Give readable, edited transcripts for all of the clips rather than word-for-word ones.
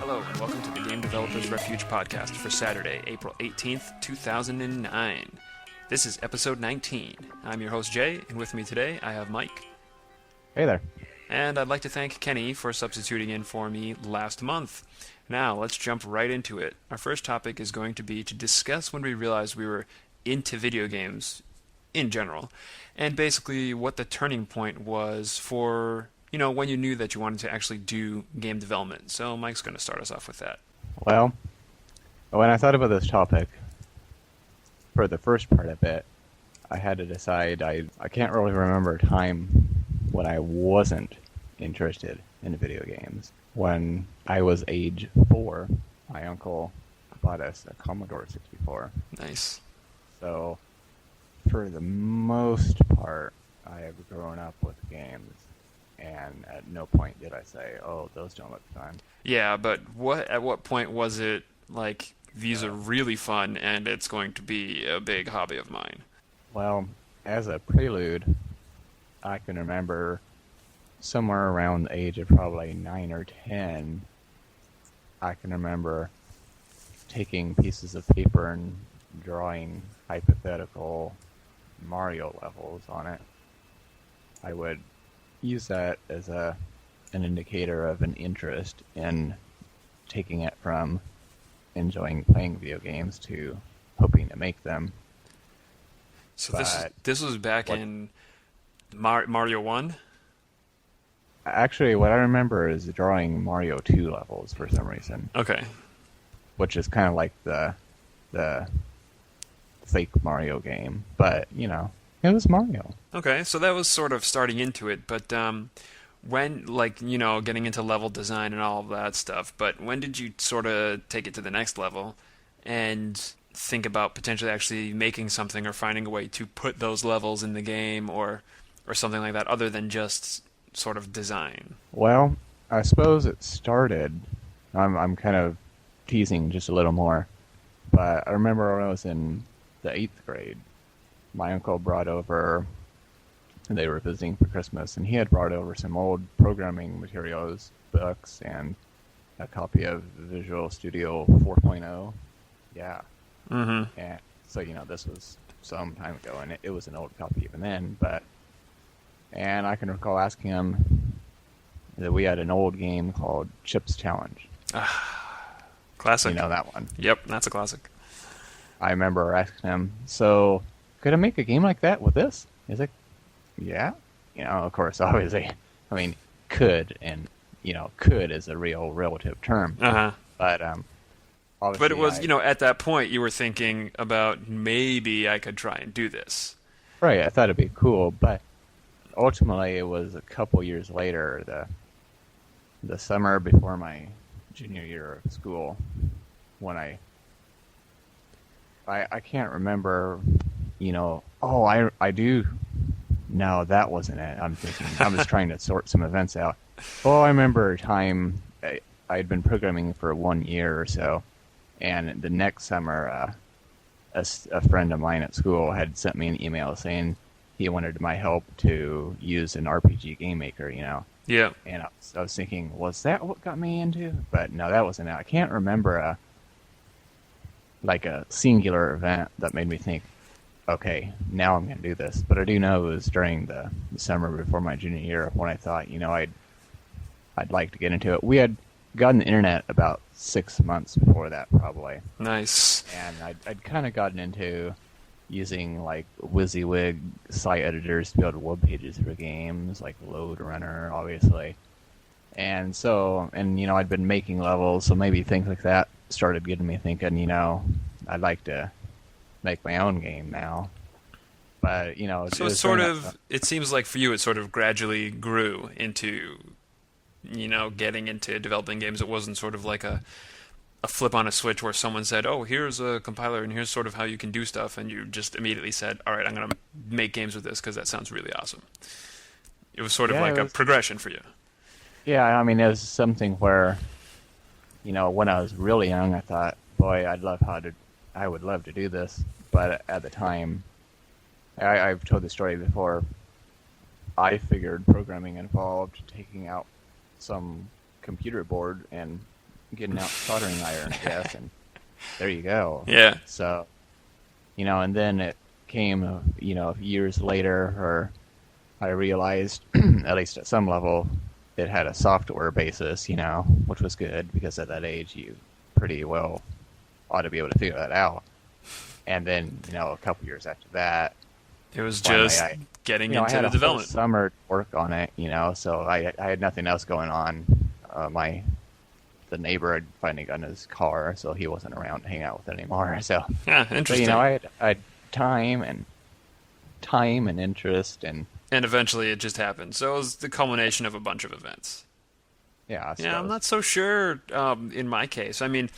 Hello, and welcome to the Game Developers Refuge podcast for Saturday, April 18th, 2009. This is episode 19. I'm your host, Jay, and with me today I have Mike. Hey there. And I'd like to thank Kenny for substituting in for me last month. Now, let's jump right into it. Our first topic is going to be to discuss when we realized we were into video games in general, and basically what the turning point was for, when you knew that you wanted to actually do game development. So Mike's going to start us off with that. Well, when I thought about this topic, for the first part of it, I had to decide, I can't really remember a time when I wasn't interested in video games. When I was age 4, my uncle bought us a Commodore 64. Nice. So, for the most part, I have grown up with games, and at no point did I say, oh, those don't look fun. Yeah, but at what point was it like, these are really fun and it's going to be a big hobby of mine? Well, as a prelude, I can remember somewhere around the age of probably 9 or 10, I can remember taking pieces of paper and drawing hypothetical Mario levels on it. I would use that as an indicator of an interest in taking it from enjoying playing video games to hoping to make them. So this was back in Mario 1? Actually, what I remember is drawing Mario 2 levels for some reason. Okay. Which is kind of like the fake Mario game. But, it was Mario. Okay, so that was sort of starting into it, but when, getting into level design and all of that stuff, but when did you sort of take it to the next level and think about potentially actually making something or finding a way to put those levels in the game or something like that other than just sort of design? Well, I suppose it started, I'm kind of teasing just a little more, but I remember when I was in the 8th grade, my uncle brought over, they were visiting for Christmas, and he had brought over some old programming materials, books, and a copy of Visual Studio 4.0. Yeah. Mm-hmm. And so, this was some time ago, and it was an old copy even then, and I can recall asking him that we had an old game called Chip's Challenge. Classic. You know that one? Yep, that's a classic. I remember asking him, so could I make a game like that with this? He's like, yeah. Of course, obviously, could, and, could is a real relative term. Uh-huh. But, obviously... But it was, at that point, you were thinking about maybe I could try and do this. Right, I thought it'd be cool, but ultimately it was a couple years later, the summer before my junior year of school, when I can't remember, I do. No, that wasn't it. I'm just trying to sort some events out. Oh, I remember a time I'd been programming for 1 year or so, and the next summer, a friend of mine at school had sent me an email saying he wanted my help to use an RPG game maker, Yeah. And I was thinking, was that what got me into? But no, that wasn't it. I can't remember a singular event that made me think, okay, now I'm going to do this. But I do know it was during the summer before my junior year when I thought, I'd like to get into it. We had gotten the internet about 6 months before that, probably. Nice. And I'd kind of gotten into using WYSIWYG site editors to build web pages for games, like Load Runner, obviously. And so, I'd been making levels, so maybe things like that started getting me thinking, I'd like to make my own game now. But, So it seems like for you it sort of gradually grew into, getting into developing games. It wasn't sort of like a flip on a switch where someone said, oh, here's a compiler and here's sort of how you can do stuff, and you just immediately said, all right, I'm going to make games with this because that sounds really awesome. It was sort of a progression for you. Yeah, it was something where, when I was really young, I thought, boy, I would love to do this. But at the time, I've told the story before, I figured programming involved taking out some computer board and getting out soldering iron, I guess, and there you go. Yeah. So, and then it came, years later, or I realized, at least at some level, it had a software basis, which was good because at that age you pretty well ought to be able to figure that out. And then, a couple years after that, it was finally just getting into I had the a development. whole summer to work on it, so I had nothing else going on. The neighbor had finally gotten his car, so he wasn't around to hang out with it anymore. So, Yeah, interesting. but, I had time and interest and eventually it just happened. So it was the culmination of a bunch of events. yeah. Yeah, I'm not so sure in my case. I mean,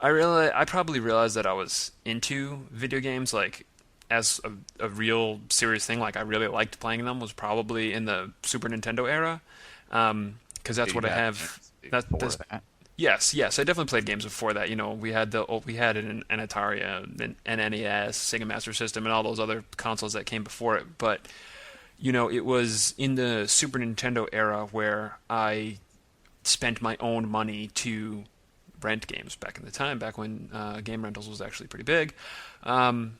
I probably realized that I was into video games like as a real serious thing. Like I really liked playing them was probably in the Super Nintendo era, because that's what I have. That's that. yes. I definitely played games before that. We had an Atari, an NES, Sega Master System, and all those other consoles that came before it. But it was in the Super Nintendo era where I spent my own money to rent games back in the time, back when game rentals was actually pretty big, and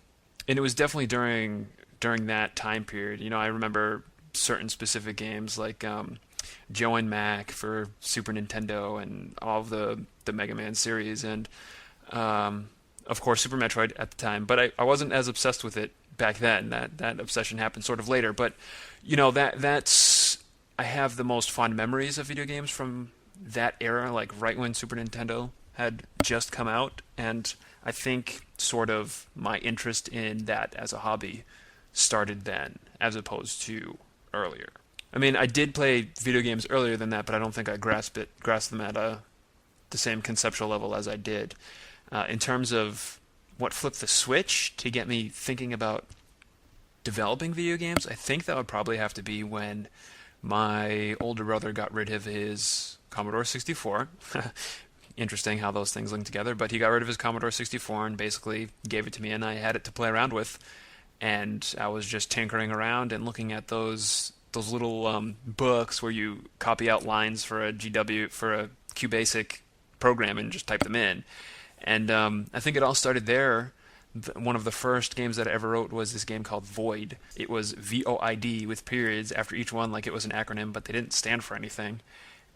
it was definitely during that time period. I remember certain specific games like Joe and Mac for Super Nintendo and all of the Mega Man series, and of course Super Metroid at the time. But I wasn't as obsessed with it back then. That obsession happened sort of later. But that's I have the most fond memories of video games from that era, like right when Super Nintendo had just come out, and I think sort of my interest in that as a hobby started then, as opposed to earlier. I mean, I did play video games earlier than that, but I don't think I grasped them at the same conceptual level as I did. In terms of what flipped the switch to get me thinking about developing video games, I think that would probably have to be when my older brother got rid of his Commodore 64. Interesting how those things link together, but he got rid of his Commodore 64 and basically gave it to me, and I had it to play around with. And I was just tinkering around and looking at those little books where you copy out lines for a QBasic program and just type them in. And I think it all started there. One of the first games that I ever wrote was this game called Void. It was VOID with periods after each one, like it was an acronym, but they didn't stand for anything.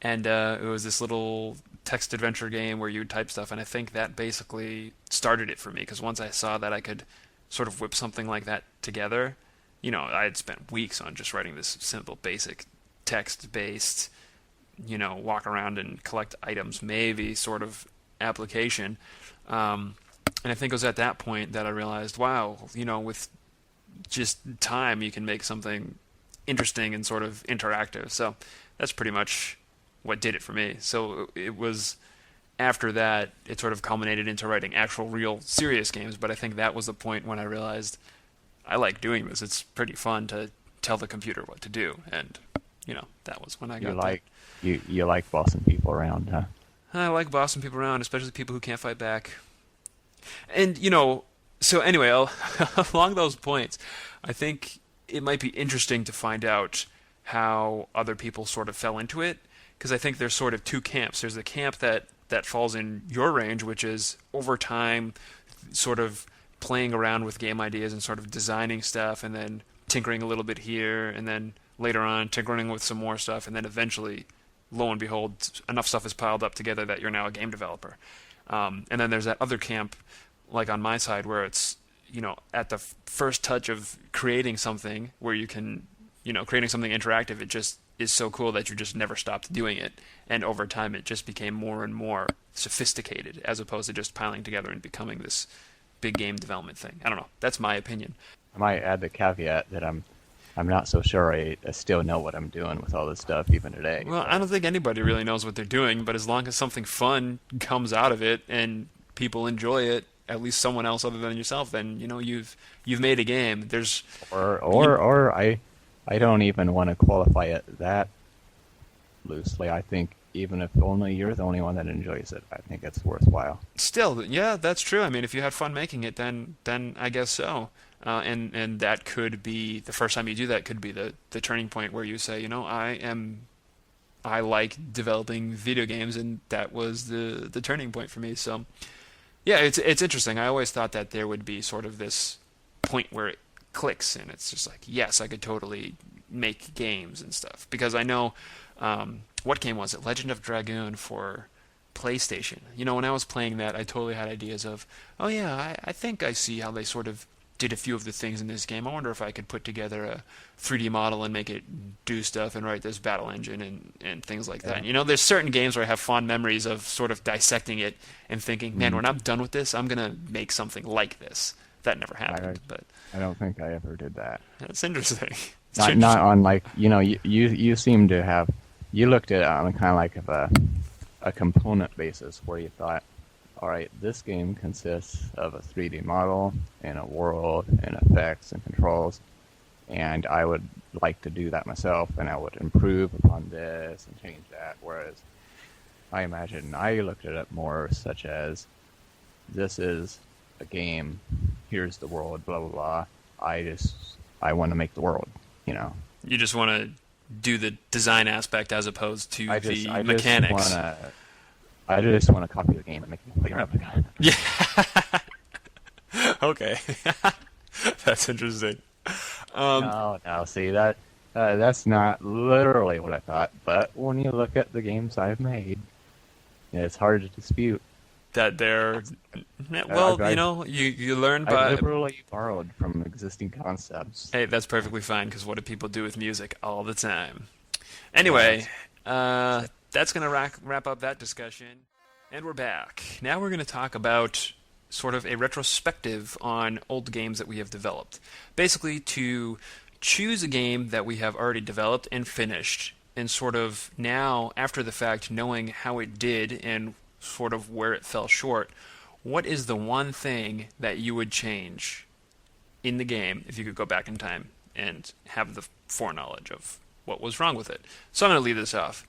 And it was this little text adventure game where you would type stuff, and I think that basically started it for me, because once I saw that I could sort of whip something like that together, I had spent weeks on just writing this simple, basic, text-based, walk around and collect items, maybe sort of application. And I think it was at that point that I realized, wow, with just time, you can make something interesting and sort of interactive. So that's pretty much what did it for me. So it was after that, it sort of culminated into writing actual, real, serious games. But I think that was the point when I realized I like doing this. It's pretty fun to tell the computer what to do. And, that was when I got You like bossing people around, huh? I like bossing people around, especially people who can't fight back. And, so anyway, along those points, I think it might be interesting to find out how other people sort of fell into it, because I think there's sort of two camps. There's the camp that falls in your range, which is over time sort of playing around with game ideas and sort of designing stuff and then tinkering a little bit here and then later on tinkering with some more stuff, and then eventually, lo and behold, enough stuff is piled up together that you're now a game developer. And then there's that other camp, like on my side, where it's, at the first touch of creating something where you can, creating something interactive, it just is so cool that you just never stopped doing it. And over time, it just became more and more sophisticated as opposed to just piling together and becoming this big game development thing. I don't know. That's my opinion. I might add the caveat that I'm not so sure I still know what I'm doing with all this stuff even today. Well, I don't think anybody really knows what they're doing, but as long as something fun comes out of it and people enjoy it, at least someone else other than yourself, then you've made a game. There's or I don't even want to qualify it that loosely. I think even if only you're the only one that enjoys it, I think it's worthwhile. Still, yeah, that's true. I mean, if you had fun making it, then I guess so. And that could be the first time you do that could be the turning point where you say, I am I like developing video games, and that was the turning point for me. So yeah, it's interesting. I always thought that there would be sort of this point where it clicks, and it's just like, yes, I could totally make games and stuff. Because I know, what game was it? Legend of Dragoon for PlayStation. When I was playing that, I totally had ideas of, oh yeah, I think I see how they sort of did a few of the things in this game. I wonder if I could put together a 3D model and make it do stuff and write this battle engine and things like that. Yeah. And, there's certain games where I have fond memories of sort of dissecting it and thinking, man, when I'm done with this, I'm going to make something like this. That never happened, but I don't think I ever did that. it's interesting. It's Not on like you seem to have you looked at it on kind of like of a component basis where you thought, all right, this game consists of a 3D model and a world and effects and controls, and I would like to do that myself, and I would improve upon this and change that. Whereas I imagine I looked at it more such as, this is a game, here's the world, blah blah blah. I want to make the world, You just want to do the design aspect as opposed to the I mechanics. I just want to copy the game and make it play replica. Yeah. Okay. That's interesting. No, see that's not literally what I thought. But when you look at the games I've made, it's hard to dispute. That they're well, you learn I by. literally borrowed from existing concepts. Hey, that's perfectly fine because what do people do with music all the time? Anyway, that's gonna wrap up that discussion, and we're back. Now we're gonna talk about sort of a retrospective on old games that we have developed. Basically, to choose a game that we have already developed and finished, and sort of now, after the fact, knowing how it did and sort of where it fell short, what is the one thing that you would change in the game if you could go back in time and have the foreknowledge of what was wrong with it? So I'm going to leave this off.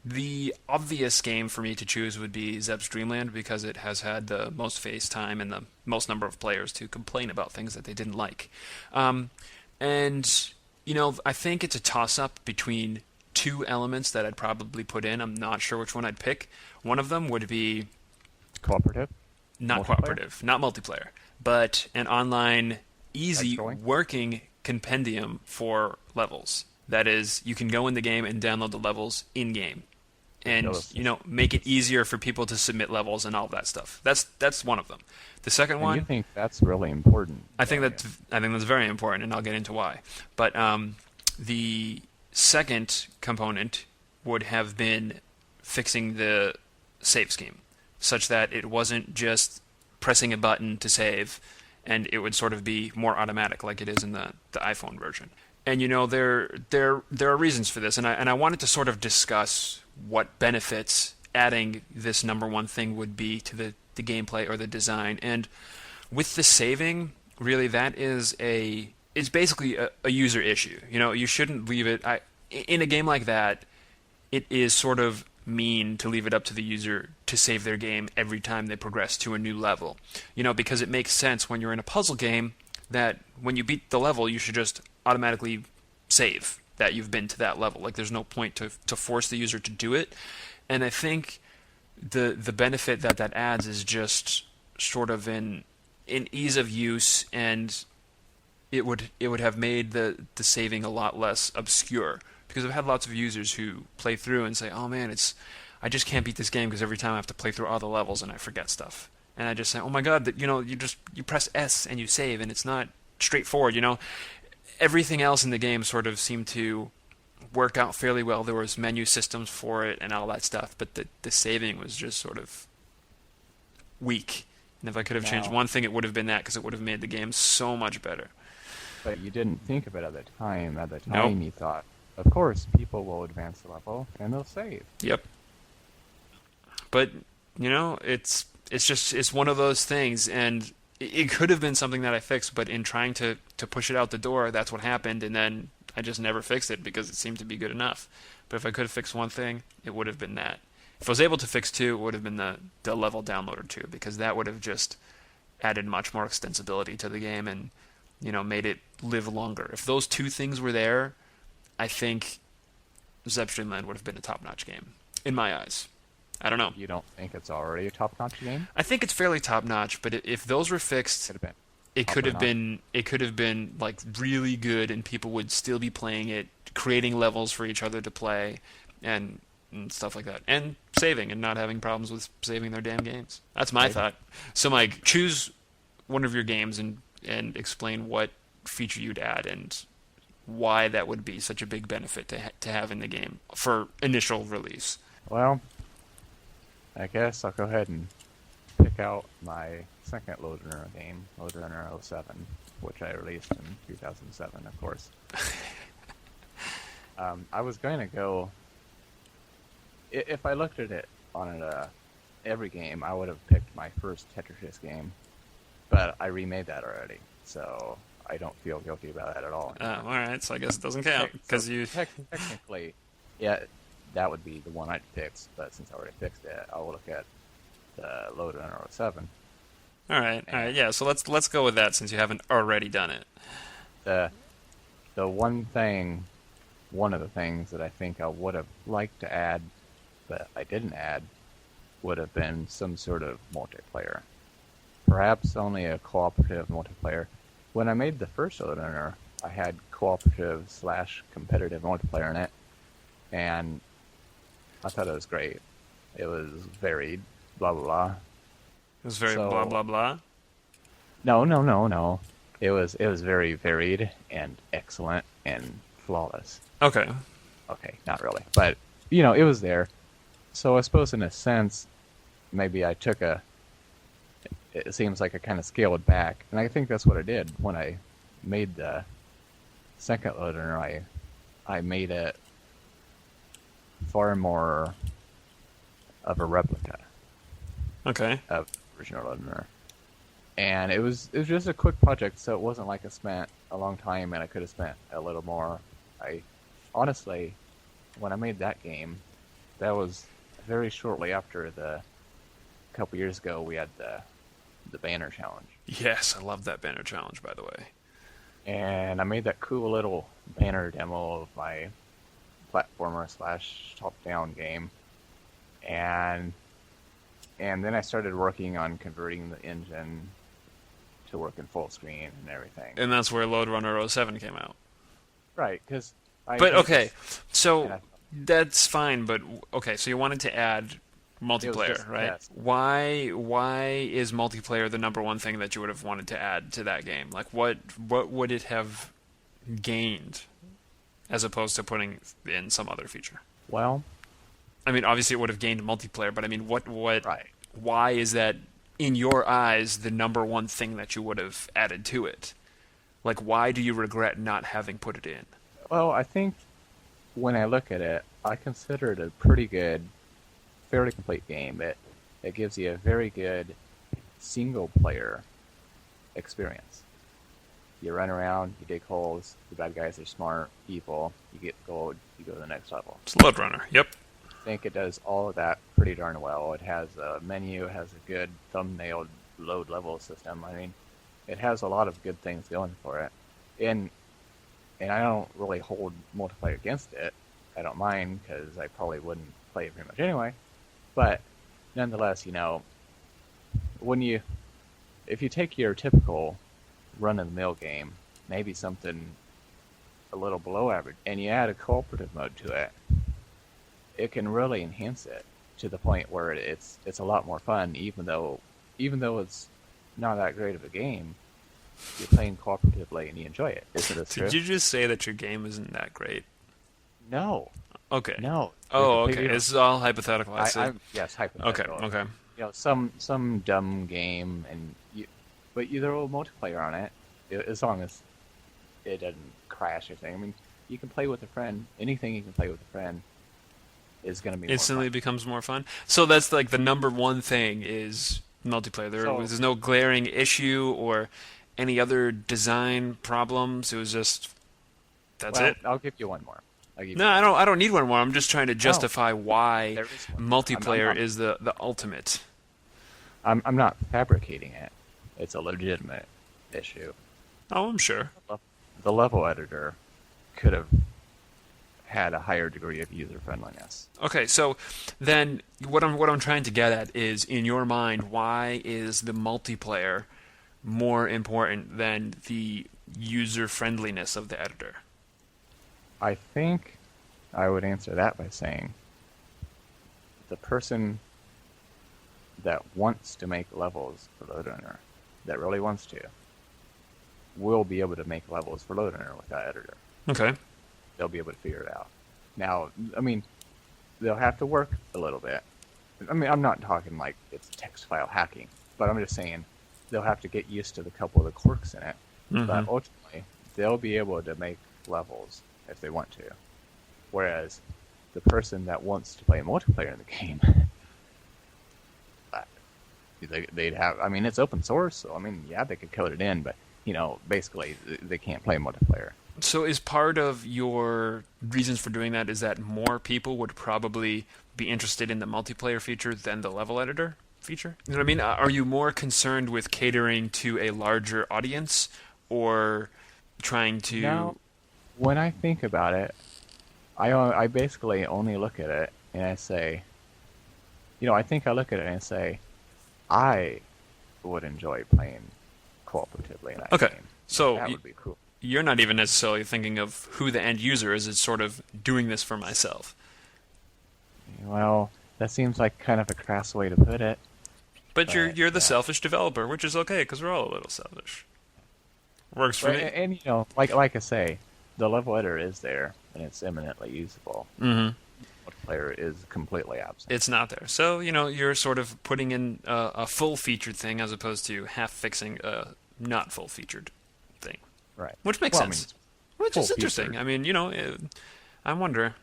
The obvious game for me to choose would be Zep's Dreamland because it has had the most face time and the most number of players to complain about things that they didn't like. I think it's a toss-up between two elements that I'd probably put in. I'm not sure which one I'd pick. One of them would be Cooperative? not cooperative, not multiplayer, but an online, easy Scrolling? working compendium for levels. That is, you can go in the game and download the levels in-game. And, make it easier for people to submit levels and all that stuff. That's one of them. The second one, you think that's really important? I think that's very important, and I'll get into why. But the second component would have been fixing the save scheme, such that it wasn't just pressing a button to save, and it would sort of be more automatic, like it is in the iPhone version. And there are reasons for this, and I wanted to sort of discuss what benefits adding this number one thing would be to the gameplay or the design. And with the saving, really, that is it's basically a user issue. You shouldn't leave it. In a game like that, it is sort of mean to leave it up to the user to save their game every time they progress to a new level. Because it makes sense when you're in a puzzle game that when you beat the level, you should just automatically save that you've been to that level. Like, there's no point to force the user to do it. And I think the benefit that adds is just sort of in ease of use, and it would have made the saving a lot less obscure. Because I've had lots of users who play through and say, "Oh man, I just can't beat this game because every time I have to play through all the levels and I forget stuff." And I just say, "Oh my god, you press S and you save, and it's not straightforward." Everything else in the game sort of seemed to work out fairly well. There was menu systems for it and all that stuff, but the saving was just sort of weak. And if I could have changed one thing, it would have been that, because it would have made the game so much better. But you didn't think of it at the time. At the Nope. time, you thought, of course, people will advance the level and they'll save. Yep. But it's one of those things, and it could have been something that I fixed, but in trying to push it out the door, that's what happened, and then I just never fixed it because it seemed to be good enough. But if I could have fixed one thing, it would have been that. If I was able to fix two, it would have been the level downloader too, because that would have just added much more extensibility to the game and made it live longer. If those two things were there, I think Zepstream would have been a top-notch game, in my eyes. I don't know. You don't think it's already a top-notch game? I think it's fairly top-notch, but if those were fixed, Could have been. it could have Top-notch. been it could have been like really good, and people would still be playing it, creating levels for each other to play, and stuff like that, and saving and not having problems with saving their damn games. That's my Right. thought. So, Mike, choose one of your games and explain what feature you'd add and why that would be such a big benefit to have in the game for initial release. Well, I guess I'll go ahead and pick out my second Lode Runner game, Lode Runner 07, which I released in 2007, of course. I was going to go... If I looked at it on every game, I would have picked my first Tetris game, but I remade that already, so I don't feel guilty about that at all. All right, so I guess it doesn't count because you. Technically, yeah, that would be the one I'd fix, but since I already fixed it, I'll look at the Lode Runner 07. All right, yeah. So let's go with that since you haven't already done it. The one of the things that I think I would have liked to add, but I didn't add, would have been some sort of multiplayer. Perhaps only a cooperative multiplayer. When I made the first Lode Runner, I had cooperative/competitive multiplayer in it, and I thought it was great. It was varied, blah blah blah. It was very blah blah blah. No. It was very varied and excellent and flawless. Okay. Okay, not really, but it was there. So I suppose in a sense, maybe I took it seems like I kind of scaled back, and I think that's what I did when I made the second Lode Runner. I made it far more of a replica Okay. of the original Lode Runner. And it was just a quick project, so it wasn't like I spent a long time and I could have spent a little more. Honestly, when I made that game, that was very shortly after a couple years ago we had the banner challenge. Yes, I love that banner challenge, by the way. And I made that cool little banner demo of my platformer/top-down game. And then I started working on converting the engine to work in full screen and everything. And that's where Lode Runner 07 came out. Right, because... But okay, so that's fine, but okay, so you wanted to add multiplayer, right? Yes. Why is multiplayer the number one thing that you would have wanted to add to that game? Like what would it have gained as opposed to putting in some other feature? Well, I mean, obviously it would have gained multiplayer, but I mean, what right. why is that in your eyes the number one thing that you would have added to it? Like why do you regret not having put it in? Well, I think when I look at it, I consider it a pretty good, fairly complete game. It gives you a very good single-player experience. You run around, you dig holes, the bad guys are smart, evil, you get gold, you go to the next level. It's Lode Runner, yep. I think it does all of that pretty darn well. It has a menu, it has a good thumbnail load level system. I mean, it has a lot of good things going for it. And I don't really hold multiplayer against it. I don't mind, because I probably wouldn't play it very much anyway. But nonetheless, if you take your typical run-of-the-mill game, maybe something a little below average, and you add a cooperative mode to it, it can really enhance it to the point where it's a lot more fun, even though it's not that great of a game. You're playing cooperatively and you enjoy it. Isn't it true? Did you just say that your game isn't that great? No. Okay. No. Oh, okay. This is all hypothetical. I see. Yes, hypothetical. Okay. Some dumb game, but you throw a multiplayer on it, as long as it doesn't crash or anything. I mean, you can play with a friend. Anything you can play with a friend is going to be Instantly more fun. becomes more fun. So that's like the number one thing is multiplayer. There's no glaring issue or any other design problems. It was just that's it. I'll give you one more. No, I don't need one more. I'm just trying to justify why There is one. multiplayer is the ultimate. I'm not fabricating it. It's a legitimate issue. Oh, I'm sure. The level editor could have had a higher degree of user friendliness. Okay, so then what I'm trying to get at is, in your mind, why is the multiplayer more important than the user friendliness of the editor? I think I would answer that by saying the person that wants to make levels for Loadrunner, that really wants to, will be able to make levels for Loadrunner with that editor. Okay. They'll be able to figure it out. Now, I mean, they'll have to work a little bit. I mean, I'm not talking like it's text file hacking, but I'm just saying they'll have to get used to the couple of the quirks in it. Mm-hmm. But ultimately, they'll be able to make levels if they want to. Whereas the person that wants to play multiplayer in the game, they'd have, I mean, it's open source, so I mean, yeah, they could code it in, but, you know, basically they can't play multiplayer. So is part of your reasons for doing that is that more people would probably be interested in the multiplayer feature than the level editor feature? You know what I mean? Are you more concerned with catering to a larger audience, or trying to... Now, when I think about it, I basically only look at it and I say, you know, I think I look at it and I say, I would enjoy playing cooperatively in that game. So that would be cool. You're not even necessarily thinking of who the end user is. It's sort of doing this for myself. Well, that seems like kind of a crass way to put it. But you're the selfish developer, which is okay, because we're all a little selfish. Works for me. And you know, like I say, the level editor is there, and it's eminently usable. Mm-hmm. Multiplayer is completely absent. It's not there. So, you know, you're sort of putting in a full-featured thing as opposed to half-fixing a not full-featured thing. Right. Which makes sense. I mean, which is interesting. I mean, you know, I wonder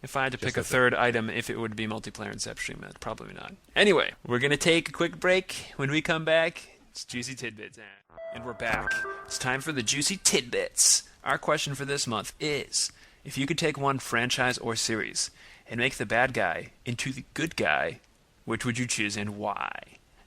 if I had to pick a third item, if it would be multiplayer and Zap Stream. Probably not. Anyway, we're going to take a quick break. When we come back, it's Juicy Tidbits. And we're back. It's time for the Juicy Tidbits. Our question for this month is, if you could take one franchise or series and make the bad guy into the good guy, which would you choose and why?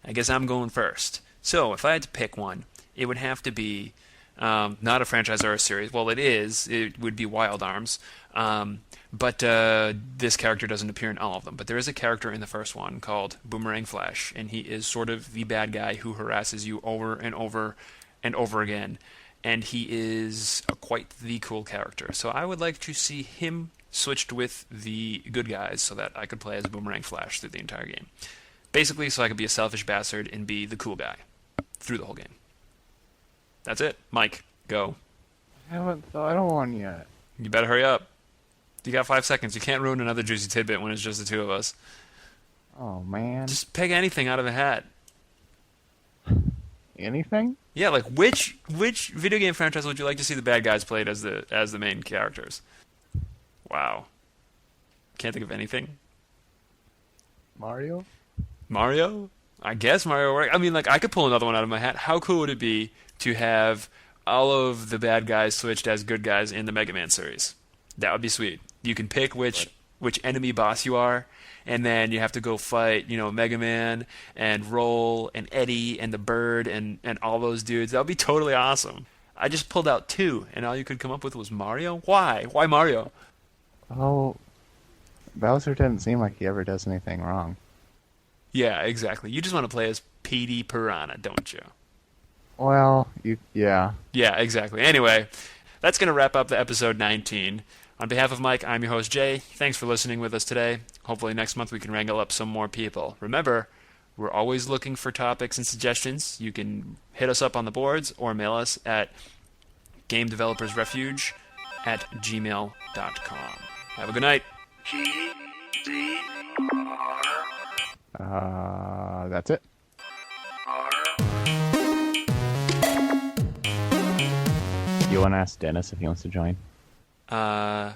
I guess I'm going first. So, if I had to pick one, it would have to be not a franchise or a series. Well, it is. It would be Wild Arms. But this character doesn't appear in all of them. But there is a character in the first one called Boomerang Flash, and he is sort of the bad guy who harasses you over and over and over again. And he is quite the cool character. So I would like to see him switched with the good guys so that I could play as Boomerang Flash through the entire game. Basically, so I could be a selfish bastard and be the cool guy through the whole game. That's it. Mike, go. I haven't thought of one yet. You better hurry up. You got 5 seconds. You can't ruin another Juicy Tidbit when it's just the two of us. Oh, man. Just pick anything out of a hat. Anything? Yeah, like which video game franchise would you like to see the bad guys played as the main characters? Wow. Can't think of anything. Mario? Mario? I guess Mario. I mean, like, I could pull another one out of my hat. How cool would it be to have all of the bad guys switched as good guys in the Mega Man series? That would be sweet. You can pick which enemy boss you are, and then you have to go fight, you know, Mega Man and Roll and Eddie and the Bird and all those dudes. That would be totally awesome. I just pulled out 2, and all you could come up with was Mario? Why? Why Mario? Oh, Bowser doesn't seem like he ever does anything wrong. Yeah, exactly. You just want to play as Petey Piranha, don't you? Well, yeah. Yeah, exactly. Anyway, that's going to wrap up the episode 19. On behalf of Mike, I'm your host, Jay. Thanks for listening with us today. Hopefully next month we can wrangle up some more people. Remember, we're always looking for topics and suggestions. You can hit us up on the boards or mail us at gamedevelopersrefuge@gmail.com. Have a good night. That's it. You want to ask Dennis if he wants to join? As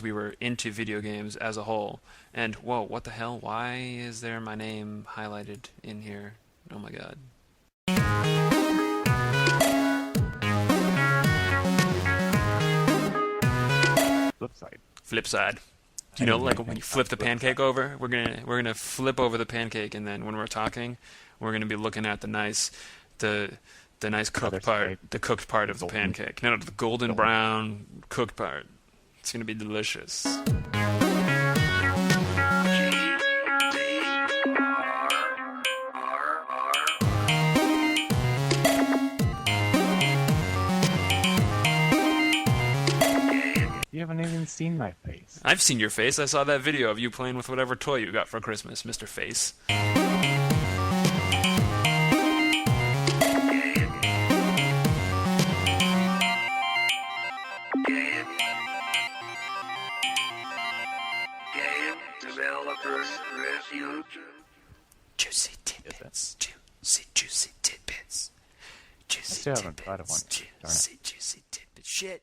we were into video games as a whole, and whoa, what the hell? Why is there my name highlighted in here? Oh my god. Flip side. You know, like when you flip the pancake over, we're gonna flip over the pancake, and then when we're talking, we're gonna be looking at the The nice cooked Other part, side. the cooked part The of the golden- pancake. No, the golden golden. brown cooked part. It's gonna be delicious. You haven't even seen my face. I've seen your face. I saw that video of you playing with whatever toy you got for Christmas, Mr. Face. Developers Refuge. Juicy tidbits. Juicy tidbits. I still haven't thought of one. Darn it. Juicy tidbits. Shit.